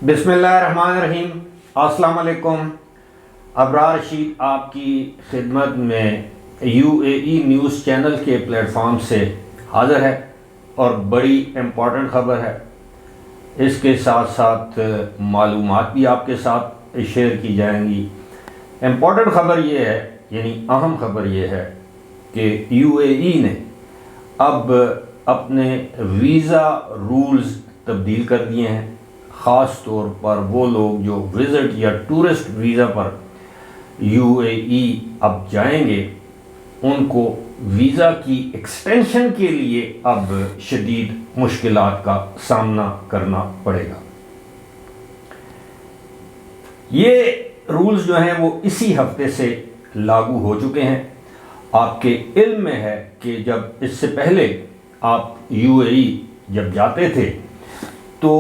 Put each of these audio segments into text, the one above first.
بسم اللہ الرحمن الرحیم۔ السلام علیکم۔ ابرار رشید آپ کی خدمت میں UAE نیوز چینل کے پلیٹ فارم سے حاضر ہے اور بڑی امپورٹنٹ خبر ہے۔ اس کے ساتھ ساتھ معلومات بھی آپ کے ساتھ شیئر کی جائیں گی۔ امپورٹنٹ خبر یہ ہے، یعنی اہم خبر یہ ہے کہ UAE نے اب اپنے ویزا رولز تبدیل کر دیے ہیں، خاص طور پر وہ لوگ جو وزٹ یا ٹورسٹ ویزا پر UAE اب جائیں گے ان کو ویزا کی ایکسٹینشن کے لیے اب شدید مشکلات کا سامنا کرنا پڑے گا۔ یہ رولز جو ہیں وہ اسی ہفتے سے لاگو ہو چکے ہیں۔ آپ کے علم میں ہے کہ جب اس سے پہلے آپ UAE جب جاتے تھے تو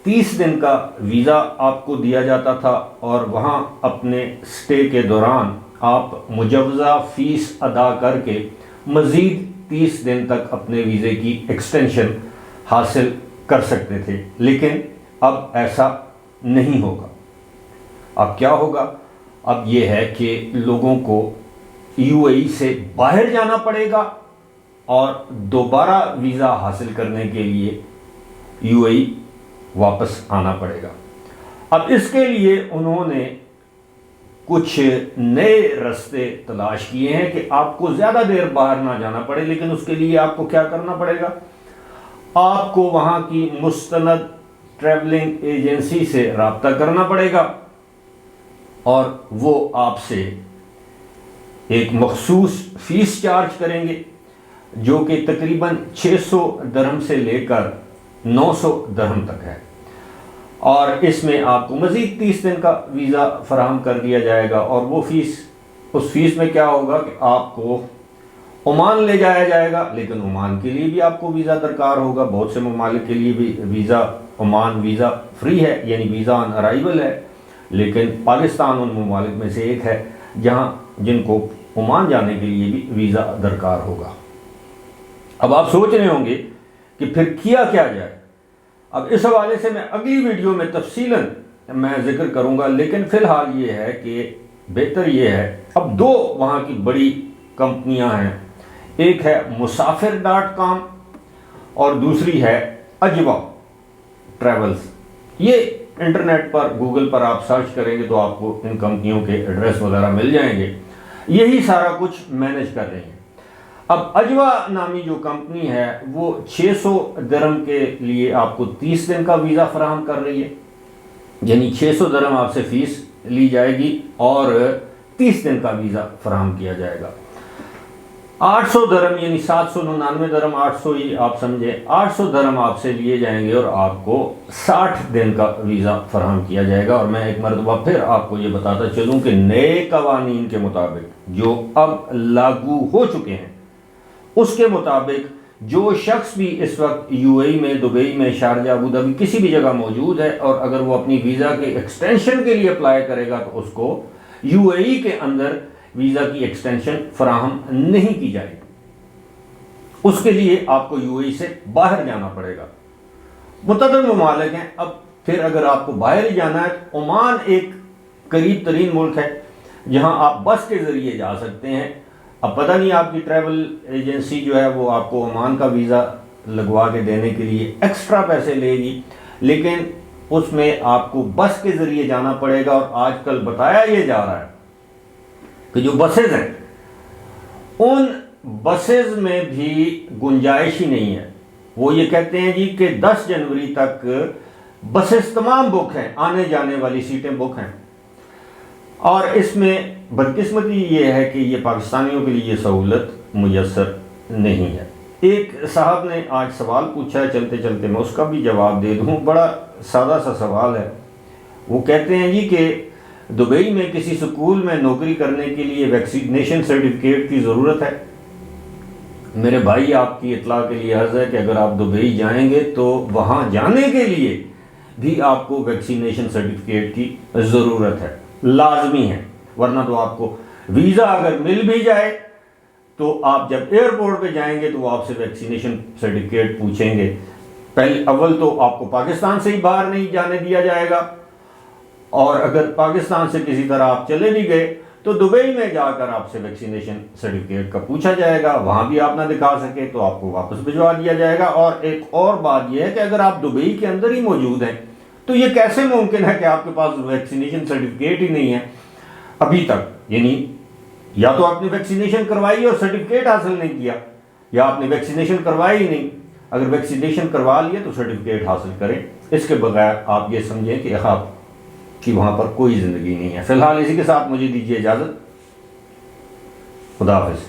30 دن کا ویزا آپ کو دیا جاتا تھا اور وہاں اپنے سٹے کے دوران آپ مجوزہ فیس ادا کر کے مزید 30 دن تک اپنے ویزے کی ایکسٹینشن حاصل کر سکتے تھے، لیکن اب ایسا نہیں ہوگا۔ اب کیا ہوگا؟ اب یہ ہے کہ لوگوں کو UAE سے باہر جانا پڑے گا اور دوبارہ ویزا حاصل کرنے کے لیے UAE واپس آنا پڑے گا۔ اب اس کے لیے انہوں نے کچھ نئے راستے تلاش کیے ہیں کہ آپ کو زیادہ دیر باہر نہ جانا پڑے، لیکن اس کے لیے آپ کو کیا کرنا پڑے گا؟ آپ کو وہاں کی مستند ٹریولنگ ایجنسی سے رابطہ کرنا پڑے گا اور وہ آپ سے ایک مخصوص فیس چارج کریں گے جو کہ تقریباً 600 درہم سے لے کر 900 درہم تک ہے، اور اس میں آپ کو مزید 30 دن کا ویزا فراہم کر دیا جائے گا۔ اور وہ اس فیس میں کیا ہوگا کہ آپ کو عمان لے جایا جائے گا، لیکن عمان کے لیے بھی آپ کو ویزا درکار ہوگا۔ بہت سے ممالک کے لیے بھی عمان ویزا فری ہے، یعنی ویزا آن ارائیول ہے، لیکن پاکستان ان ممالک میں سے ایک ہے جن کو عمان جانے کے لیے بھی ویزا درکار ہوگا۔ اب آپ سوچ رہے ہوں گے کہ پھر کیا جائے؟ اب اس حوالے سے میں اگلی ویڈیو میں تفصیلاً میں ذکر کروں گا، لیکن فی الحال یہ ہے کہ بہتر یہ ہے، اب دو وہاں کی بڑی کمپنیاں ہیں، ایک ہے مسافر.com اور دوسری ہے اجوا ٹریولز۔ یہ انٹرنیٹ پر گوگل پر آپ سرچ کریں گے تو آپ کو ان کمپنیوں کے ایڈریس وغیرہ مل جائیں گے۔ یہی سارا کچھ مینیج کر رہے ہیں۔ اب اجوا نامی جو کمپنی ہے وہ 600 درہم کے لیے آپ کو 30 دن کا ویزا فراہم کر رہی ہے، یعنی 600 درہم آپ سے فیس لی جائے گی اور 30 دن کا ویزا فراہم کیا جائے گا۔ 800 درہم یعنی 799 درہم، 800 ہی آپ سمجھیں، 800 درہم آپ سے لیے جائیں گے اور آپ کو 60 دن کا ویزا فراہم کیا جائے گا۔ اور میں ایک مرتبہ پھر آپ کو یہ بتاتا چلوں کہ نئے قوانین کے مطابق جو اب لاگو ہو چکے ہیں، اس کے مطابق جو شخص بھی اس وقت UAE میں، دبئی میں، شارجہ، ابوظہبی کسی بھی جگہ موجود ہے اور اگر وہ اپنی ویزا کے ایکسٹینشن کے لیے اپلائی کرے گا تو اس کو UAE کے اندر ویزا کی ایکسٹینشن فراہم نہیں کی جائے گی۔ اس کے لیے آپ کو UAE سے باہر جانا پڑے گا۔ متعدد ممالک ہیں، اب پھر اگر آپ کو باہر ہی جانا ہے تو عمان ایک قریب ترین ملک ہے جہاں آپ بس کے ذریعے جا سکتے ہیں۔ اب پتہ نہیں آپ کی ٹریول ایجنسی جو ہے وہ آپ کو عمان کا ویزا لگوا کے دینے کے لیے ایکسٹرا پیسے لے گی، لیکن اس میں آپ کو بس کے ذریعے جانا پڑے گا۔ اور آج کل بتایا یہ جا رہا ہے کہ جو بسز ہیں ان بسز میں بھی گنجائش ہی نہیں ہے۔ وہ یہ کہتے ہیں جی کہ 10 جنوری تک بسز تمام بک ہیں، آنے جانے والی سیٹیں بک ہیں، اور اس میں بدقسمتی یہ ہے کہ یہ پاکستانیوں کے لیے یہ سہولت میسر نہیں ہے۔ ایک صاحب نے آج سوال پوچھا ہے، چلتے چلتے میں اس کا بھی جواب دے دوں۔ بڑا سادہ سا سوال ہے۔ وہ کہتے ہیں جی کہ دبئی میں کسی سکول میں نوکری کرنے کے لیے ویکسینیشن سرٹیفکیٹ کی ضرورت ہے۔ میرے بھائی آپ کی اطلاع کے لیے عرض ہے کہ اگر آپ دبئی جائیں گے تو وہاں جانے کے لیے بھی آپ کو ویکسینیشن سرٹیفکیٹ کی ضرورت ہے، لازمی ہے، ورنہ تو آپ کو ویزا اگر مل بھی جائے تو آپ جب ایئرپورٹ پہ جائیں گے تو وہ آپ سے ویکسینیشن سرٹیفکیٹ پوچھیں گے پہلے اول تو آپ کو پاکستان سے ہی باہر نہیں جانے دیا جائے گا، اور اگر پاکستان سے کسی طرح آپ چلے بھی گئے تو دبئی میں جا کر آپ سے ویکسینیشن سرٹیفکیٹ کا پوچھا جائے گا، وہاں بھی آپ نہ دکھا سکے تو آپ کو واپس بھجوا دیا جائے گا۔ اور ایک اور بات یہ ہے کہ اگر آپ دبئی کے اندر ہی موجود ہیں تو یہ کیسے ممکن ہے کہ آپ کے پاس ویکسینیشن سرٹیفکیٹ ہی نہیں ہے ابھی تک؟ یعنی یا تو آپ نے ویکسینیشن کروائی اور سرٹیفکیٹ حاصل نہیں کیا، یا آپ نے ویکسینیشن کروائی ہی نہیں۔ اگر ویکسینیشن کروا لیے تو سرٹیفکیٹ حاصل کریں، اس کے بغیر آپ یہ سمجھیں کہ آپ کی وہاں پر کوئی زندگی نہیں ہے۔ فی الحال اسی کے ساتھ مجھے دیجیے اجازت، خدا حافظ۔